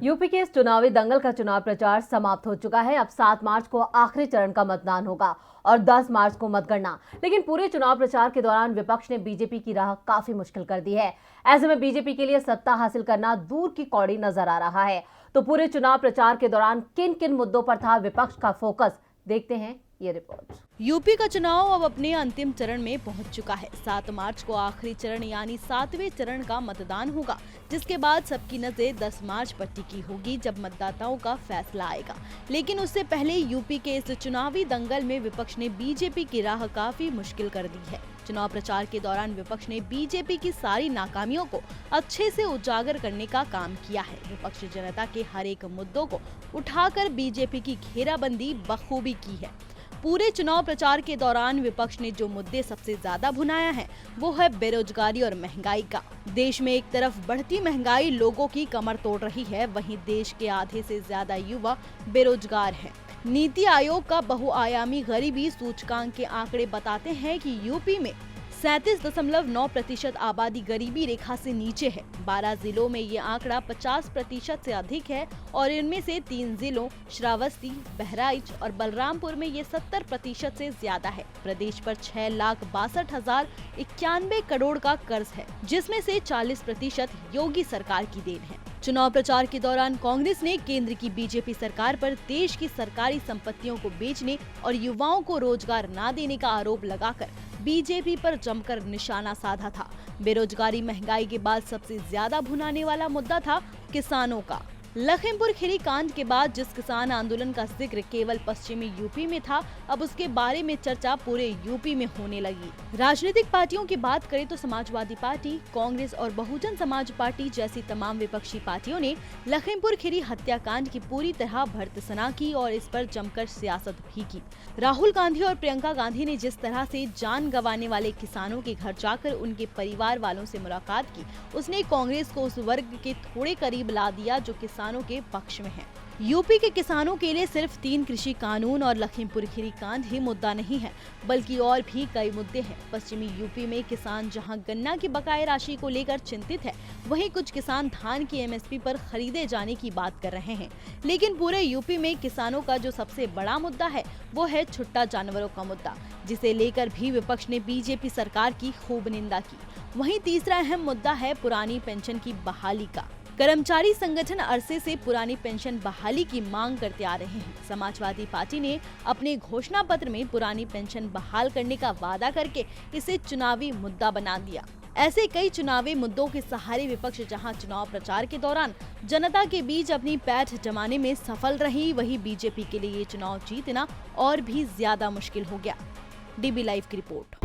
UP के इस चुनावी दंगल का चुनाव प्रचार समाप्त हो चुका है। अब 7 मार्च को आखिरी चरण का मतदान होगा और 10 मार्च को मतगणना। लेकिन पूरे चुनाव प्रचार के दौरान विपक्ष ने बीजेपी की राह काफी मुश्किल कर दी है। ऐसे में बीजेपी के लिए सत्ता हासिल करना दूर की कौड़ी नजर आ रहा है। तो पूरे चुनाव प्रचार के दौरान किन किन मुद्दों पर था विपक्ष का फोकस, देखते हैं ये रिपोर्ट। यूपी का चुनाव अब अपने अंतिम चरण में पहुंच चुका है। 7 मार्च को आखिरी चरण यानी 7वें चरण का मतदान होगा, जिसके बाद सबकी नजर 10 मार्च पर टिकी होगी, जब मतदाताओं का फैसला आएगा। लेकिन उससे पहले यूपी के इस चुनावी दंगल में विपक्ष ने बीजेपी की राह काफी मुश्किल कर दी है। चुनाव प्रचार के दौरान विपक्ष ने बीजेपी की सारी नाकामियों को अच्छे से उजागर करने का काम किया है। विपक्ष जनता के हर एक मुद्दों को उठाकर बीजेपी की घेराबंदी बखूबी की है। पूरे चुनाव प्रचार के दौरान विपक्ष ने जो मुद्दे सबसे ज्यादा भुनाया है वो है बेरोजगारी और महंगाई का। देश में एक तरफ बढ़ती महंगाई लोगों की कमर तोड़ रही है, वहीं देश के आधे से ज्यादा युवा बेरोजगार हैं। नीति आयोग का बहुआयामी गरीबी सूचकांक के आंकड़े बताते हैं कि यूपी में 37.9% आबादी गरीबी रेखा से नीचे है। 12 जिलों में ये आंकड़ा 50% से अधिक है और इनमें से 3 जिलों श्रावस्ती, बहराइच और बलरामपुर में ये 70% से ज्यादा है। प्रदेश पर 6,62,091 करोड़ का कर्ज है, जिसमें से 40% योगी सरकार की देन है। चुनाव प्रचार के दौरान कांग्रेस ने केंद्र की बीजेपी सरकार पर देश की सरकारी संपत्तियों को बेचने और युवाओं को रोजगार न देने का आरोप लगाकर बीजेपी पर जमकर निशाना साधा था। बेरोजगारी महंगाई के बाद सबसे ज्यादा भुनाने वाला मुद्दा था किसानों का। लखीमपुर खीरी कांड के बाद जिस किसान आंदोलन का जिक्र केवल पश्चिमी यूपी में था, अब उसके बारे में चर्चा पूरे यूपी में होने लगी। राजनीतिक पार्टियों की बात करें तो समाजवादी पार्टी, कांग्रेस और बहुजन समाज पार्टी जैसी तमाम विपक्षी पार्टियों ने लखीमपुर खीरी हत्याकांड की पूरी तरह भर्त्सना की और इस पर जमकर सियासत भी की। राहुल गांधी और प्रियंका गांधी ने जिस तरह से जान गंवाने वाले किसानों के घर जाकर उनके परिवार वालों से मुलाकात की, उसने कांग्रेस को उस वर्ग के थोड़े करीब ला दिया जो किसानों के पक्ष में है। यूपी के किसानों के लिए सिर्फ 3 कृषि कानून और लखीमपुर खीरी कांड ही मुद्दा नहीं है, बल्कि और भी कई मुद्दे हैं। पश्चिमी यूपी में किसान जहां गन्ना की बकाया राशि को लेकर चिंतित है, वहीं कुछ किसान धान की एमएसपी पर खरीदे जाने की बात कर रहे हैं। लेकिन पूरे यूपी में किसानों का जो सबसे बड़ा मुद्दा है वो है छुट्टा जानवरों का मुद्दा, जिसे लेकर भी विपक्ष ने बीजेपी सरकार की खूब निंदा की। वहीं तीसरा अहम मुद्दा है पुरानी पेंशन की बहाली का। कर्मचारी संगठन अरसे से पुरानी पेंशन बहाली की मांग करते आ रहे हैं। समाजवादी पार्टी ने अपने घोषणा पत्र में पुरानी पेंशन बहाल करने का वादा करके इसे चुनावी मुद्दा बना दिया। ऐसे कई चुनावी मुद्दों के सहारे विपक्ष जहां चुनाव प्रचार के दौरान जनता के बीच अपनी पैठ जमाने में सफल रही, वहीं बीजेपी के लिए ये चुनाव जीतना और भी ज्यादा मुश्किल हो गया। डीबी लाइव की रिपोर्ट।